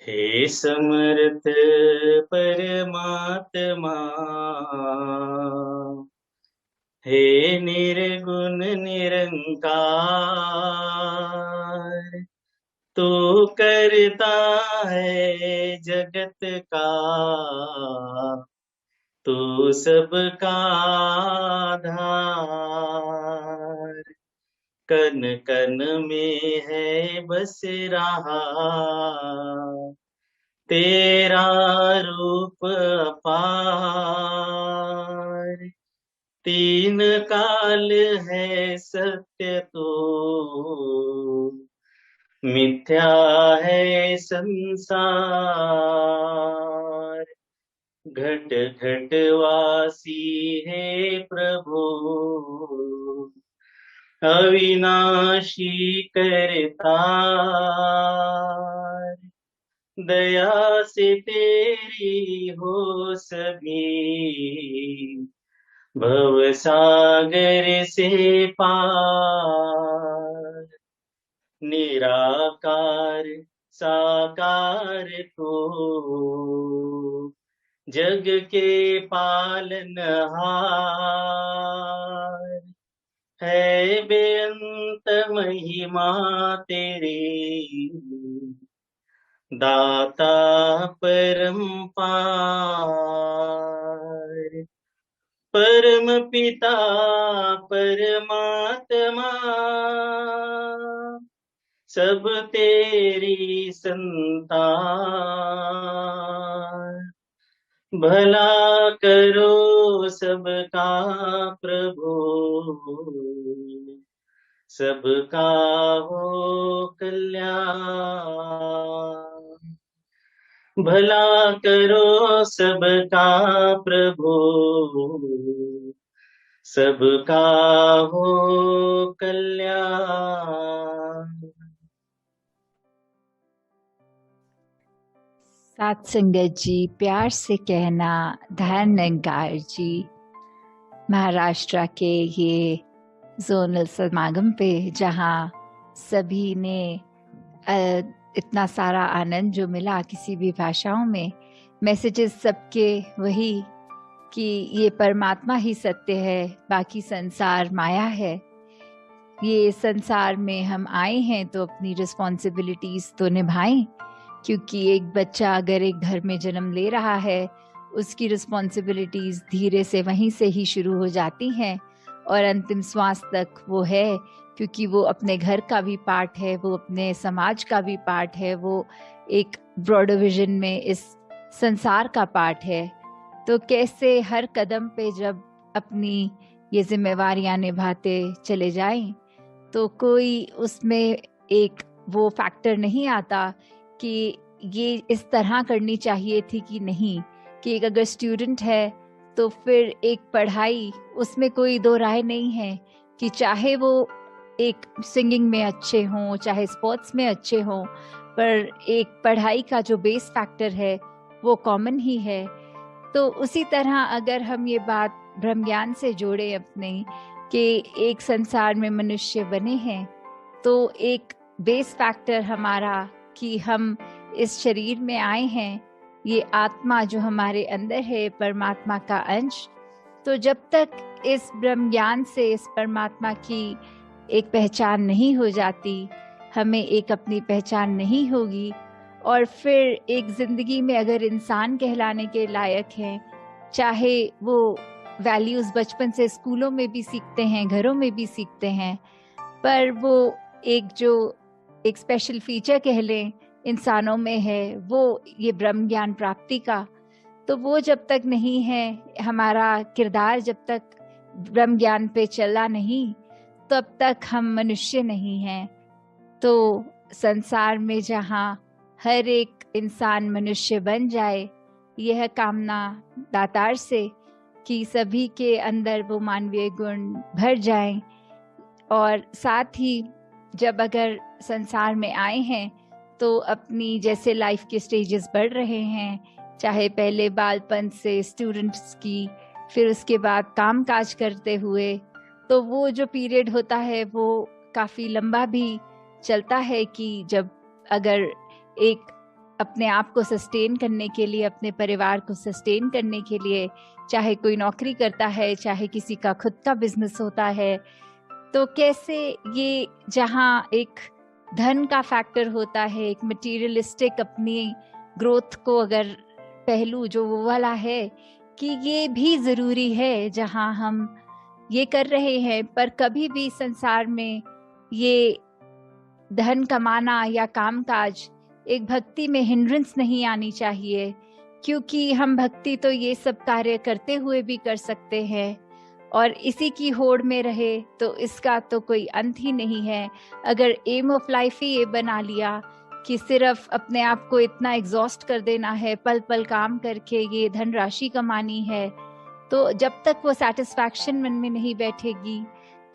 हे समर्थ परमात्मा, हे निर्गुण निरंकार, तू करता है जगत का, तू सबका आधार। कन कन में है बस रहा तेरा रूप अपार। तीन काल है सत्य तो मिथ्या है संसार। घट घट वासी है प्रभु, अविनाशी करतार। दया से तेरी हो सभी, भव सागर से पार। निराकार साकार तो जग के पालनहार। है बेअंत महिमा तेरी, दाता परम्पार। परम पिता परमात्मा, सब तेरी संतान। भला करो सबका प्रभु, सबका हो कल्याण। भला करो सबका प्रभु, सबका हो कल्याण। सात संगत जी, प्यार से कहना धन निरंकार जी। महाराष्ट्र के ये जोनल समागम पे जहाँ सभी ने इतना सारा आनंद जो मिला किसी भी भाषाओं में, मैसेजेस सबके वही कि ये परमात्मा ही सत्य है, बाकी संसार माया है। ये संसार में हम आए हैं तो अपनी रिस्पॉन्सिबिलिटीज तो निभाएं, क्योंकि एक बच्चा अगर एक घर में जन्म ले रहा है, उसकी रिस्पॉन्सिबिलिटीज धीरे से वहीं से ही शुरू हो जाती हैं और अंतिम श्वास तक वो है, क्योंकि वो अपने घर का भी पार्ट है, वो अपने समाज का भी पार्ट है, वो एक ब्रॉडर विजन में इस संसार का पार्ट है। तो कैसे हर कदम पे जब अपनी ये जिम्मेवारियां निभाते चले जाएं, तो कोई उसमें एक वो फैक्टर नहीं आता कि ये इस तरह करनी चाहिए थी कि नहीं। कि एक अगर स्टूडेंट है तो फिर एक पढ़ाई, उसमें कोई दो राय नहीं है कि चाहे वो एक सिंगिंग में अच्छे हों, चाहे स्पोर्ट्स में अच्छे हों, पर एक पढ़ाई का जो बेस फैक्टर है वो कॉमन ही है। तो उसी तरह अगर हम ये बात ब्रह्म ज्ञान से जोड़े अपने कि एक संसार में मनुष्य बने हैं, तो एक बेस फैक्टर हमारा कि हम इस शरीर में आए हैं, ये आत्मा जो हमारे अंदर है परमात्मा का अंश। तो जब तक इस ब्रह्म ज्ञान से इस परमात्मा की एक पहचान नहीं हो जाती, हमें एक अपनी पहचान नहीं होगी। और फिर एक जिंदगी में अगर इंसान कहलाने के लायक हैं, चाहे वो वैल्यूज बचपन से स्कूलों में भी सीखते हैं, घरों में भी सीखते हैं, पर वो एक जो एक स्पेशल फीचर कह लें इंसानों में है, वो ये ब्रह्म ज्ञान प्राप्ति का। तो वो जब तक नहीं है, हमारा किरदार जब तक ब्रह्म ज्ञान पे चला नहीं, तब तक हम मनुष्य नहीं हैं। तो संसार में जहाँ हर एक इंसान मनुष्य बन जाए, यह कामना दातार से कि सभी के अंदर वो मानवीय गुण भर जाएं। और साथ ही जब अगर संसार में आए हैं तो अपनी जैसे लाइफ के स्टेजेस बढ़ रहे हैं, चाहे पहले बालपन से स्टूडेंट्स की, फिर उसके बाद काम काज करते हुए, तो वो जो पीरियड होता है वो काफ़ी लंबा भी चलता है कि जब अगर एक अपने आप को सस्टेन करने के लिए, अपने परिवार को सस्टेन करने के लिए, चाहे कोई नौकरी करता है, चाहे किसी का खुद का बिजनेस होता है, तो कैसे ये जहाँ एक धन का फैक्टर होता है, एक मटीरियलिस्टिक अपनी ग्रोथ को अगर पहलू जो वो वाला है कि ये भी ज़रूरी है जहाँ हम ये कर रहे हैं, पर कभी भी संसार में ये धन कमाना या कामकाज एक भक्ति में हिंड्रेंस नहीं आनी चाहिए, क्योंकि हम भक्ति तो ये सब कार्य करते हुए भी कर सकते हैं और इसी की होड़ में रहे तो इसका तो कोई अंत ही नहीं है। अगर एम ऑफ लाइफ ही ये बना लिया कि सिर्फ अपने आप को इतना एग्जॉस्ट कर देना है, पल पल काम करके ये धनराशि कमानी है, तो जब तक वो सेटिस्फैक्शन मन में नहीं बैठेगी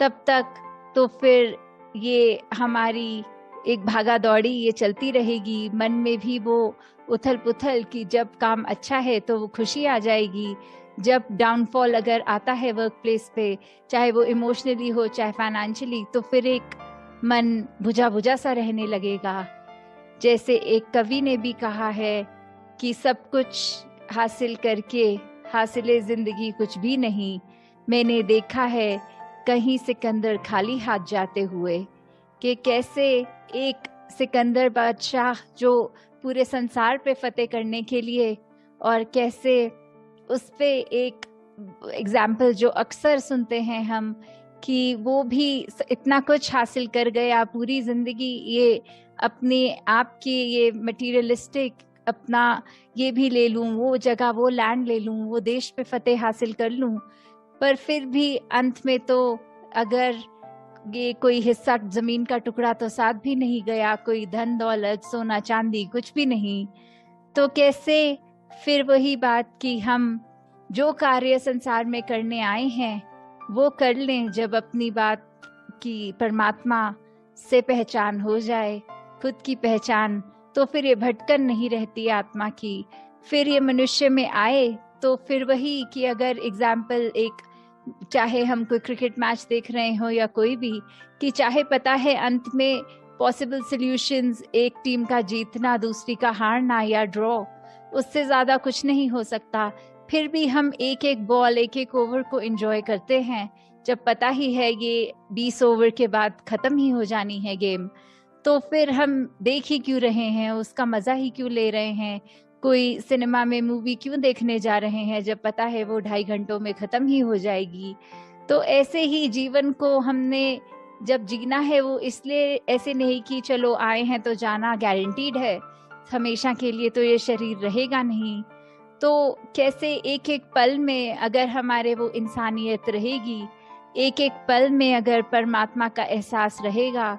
तब तक तो फिर ये हमारी एक भागा दौड़ी ये चलती रहेगी। मन में भी वो उथल पुथल कि जब काम अच्छा है तो वो खुशी आ जाएगी, जब डाउनफॉल अगर आता है वर्क प्लेस पे, चाहे वो इमोशनली हो चाहे फाइनेंशियली, तो फिर एक मन बुझा बुझा सा रहने लगेगा। जैसे एक कवि ने भी कहा है कि सब कुछ हासिल करके हासिले जिंदगी कुछ भी नहीं, मैंने देखा है कहीं सिकंदर खाली हाथ जाते हुए। कि कैसे एक सिकंदर बादशाह जो पूरे संसार पे फतेह करने के लिए, और कैसे उस पे एक एग्जाम्पल जो अक्सर सुनते हैं हम कि वो भी इतना कुछ हासिल कर गया, पूरी जिंदगी ये अपने आप की ये मटीरियलिस्टिक अपना ये भी ले लूं, वो जगह वो लैंड ले लूं, वो देश पे फतेह हासिल कर लूं, पर फिर भी अंत में तो अगर ये कोई हिस्सा जमीन का टुकड़ा तो साथ भी नहीं गया, कोई धन दौलत सोना चांदी कुछ भी नहीं, तो कैसे फिर वही बात कि हम जो कार्य संसार में करने आए हैं वो कर लें। जब अपनी बात की परमात्मा से पहचान हो जाए, खुद की पहचान, तो फिर ये भटकन नहीं रहती आत्मा की। फिर ये मनुष्य में आए तो फिर वही कि अगर एग्जाम्पल एक, चाहे हम कोई क्रिकेट मैच देख रहे हो या कोई भी, कि चाहे पता है अंत में पॉसिबल सॉल्यूशंस एक टीम का जीतना दूसरी का हारना या ड्रॉ, उससे ज्यादा कुछ नहीं हो सकता, फिर भी हम एक एक बॉल एक एक ओवर को एंजॉय करते हैं जब पता ही है ये 20 ओवर के बाद खत्म ही हो जानी है गेम। तो फिर हम देख ही क्यों रहे हैं, उसका मजा ही क्यों ले रहे हैं, कोई सिनेमा में मूवी क्यों देखने जा रहे हैं जब पता है वो 2.5 घंटों में खत्म ही हो जाएगी। तो ऐसे ही जीवन को हमने जब जीना है वो इसलिए ऐसे नहीं कि चलो आए हैं तो जाना गारंटीड है, हमेशा के लिए तो ये शरीर रहेगा नहीं। तो कैसे एक एक पल में अगर हमारे वो इंसानियत रहेगी, एक एक पल में अगर परमात्मा का एहसास रहेगा,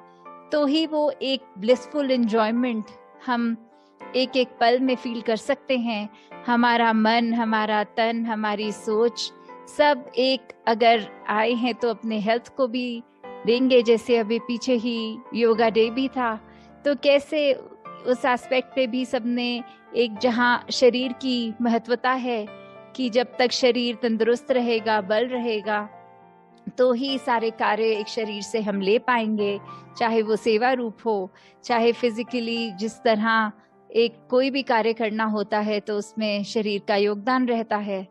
तो ही वो एक ब्लिसफुल एंजॉयमेंट हम एक एक पल में फील कर सकते हैं। हमारा मन, हमारा तन, हमारी सोच सब एक अगर आए हैं तो अपने हेल्थ को भी देंगे। जैसे अभी पीछे ही योगा डे भी था, तो कैसे उस एस्पेक्ट पे भी सबने एक, जहाँ शरीर की महत्वता है कि जब तक शरीर तंदुरुस्त रहेगा, बल रहेगा, तो ही सारे कार्य एक शरीर से हम ले पाएंगे, चाहे वो सेवा रूप हो, चाहे फिजिकली जिस तरह एक कोई भी कार्य करना होता है तो उसमें शरीर का योगदान रहता है।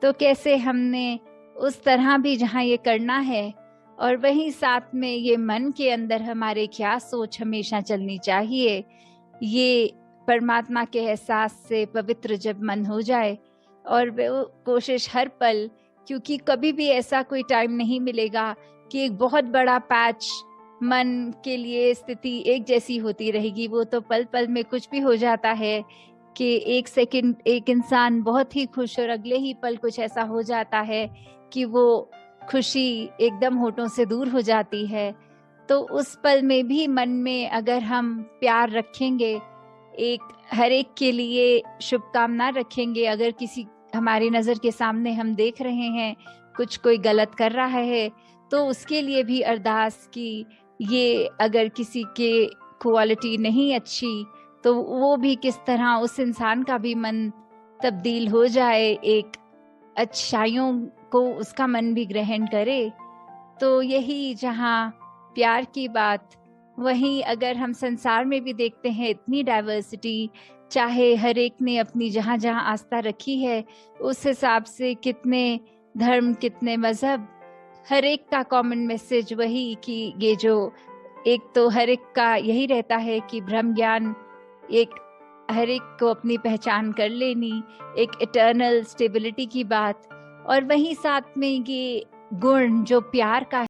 तो कैसे हमने उस तरह भी जहाँ ये करना है, और वहीं साथ में ये मन के अंदर हमारे क्या सोच हमेशा चलनी चाहिए, ये परमात्मा के एहसास से पवित्र जब मन हो जाए, और वो कोशिश हर पल, क्योंकि कभी भी ऐसा कोई टाइम नहीं मिलेगा कि एक बहुत बड़ा पैच मन के लिए स्थिति एक जैसी होती रहेगी। वो तो पल पल में कुछ भी हो जाता है कि एक सेकंड एक इंसान बहुत ही खुश और अगले ही पल कुछ ऐसा हो जाता है कि वो खुशी एकदम होठों से दूर हो जाती है। तो उस पल में भी मन में अगर हम प्यार रखेंगे, एक हर एक के लिए शुभकामना रखेंगे, अगर किसी हमारी नजर के सामने हम देख रहे हैं कुछ कोई गलत कर रहा है तो उसके लिए भी अरदास की, ये अगर किसी के क्वालिटी नहीं अच्छी तो वो भी किस तरह उस इंसान का भी मन तब्दील हो जाए, एक अच्छाइयों को उसका मन भी ग्रहण करे। तो यही जहाँ प्यार की बात, वहीं अगर हम संसार में भी देखते हैं इतनी डाइवर्सिटी, चाहे हर एक ने अपनी जहाँ जहाँ आस्था रखी है उस हिसाब से कितने धर्म, कितने मजहब, हर एक का कॉमन मैसेज वही कि ये जो एक तो हर एक का यही रहता है कि ब्रह्म ज्ञान, एक हर एक को अपनी पहचान कर लेनी, एक इटर्नल स्टेबिलिटी की बात, और वहीं साथ में ये गुण जो प्यार का